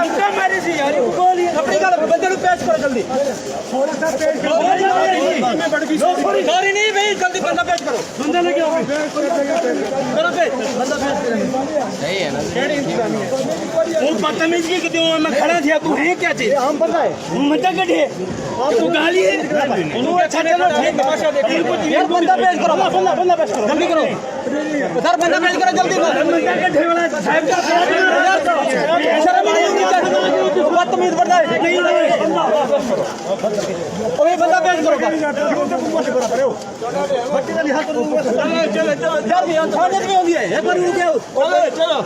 मारे सी यार गोली अपनी गल बंदे नु पेश करो जल्दी थोड़ा सा पेश करो सॉरी नहीं भाई जल्दी बंदा पेश करो बंदा लेके आओ करो पे बंदा पेश सही है ना केड़ी इंतजामी है वो बदतमीजी की क्यों मैं खड़ा था तू है क्या चीज हम पता है मत कटे तू गाली है तू अच्छा चलो ठीक तमाशा देख यार बंदा पेश करो बंदा पेश करो जल्दी करो सर बंदा पेश करो जल्दी बंदा कटे वाला साहब का शर्म नहीं होनी चाहिए बदतमीज बंदा है नहीं ओए बंदा पेश करो बच्चे का लिहाज करो चलो यार ये थाने में होगी है एक बार रुक जाओ चलो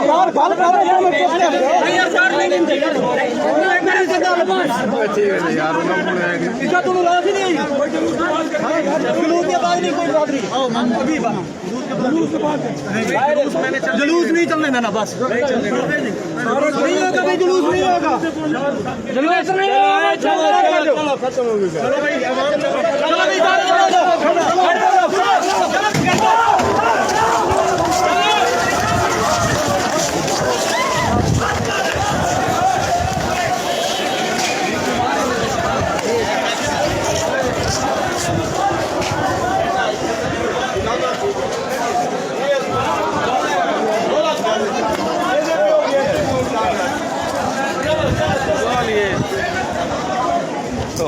यार बाल कर यार मैं यार कार नहीं देंगे यार मेरे से ठीक है यार इसका तुम राज ही नहीं जुलूस के बाद नहीं कोई बात नहीं अभी जुलूस नहीं चलने देना बस नहीं होगा भाई जुलूस नहीं होगा जुलूस नहीं होगा चलो खत्म हो गया चलो भाई तो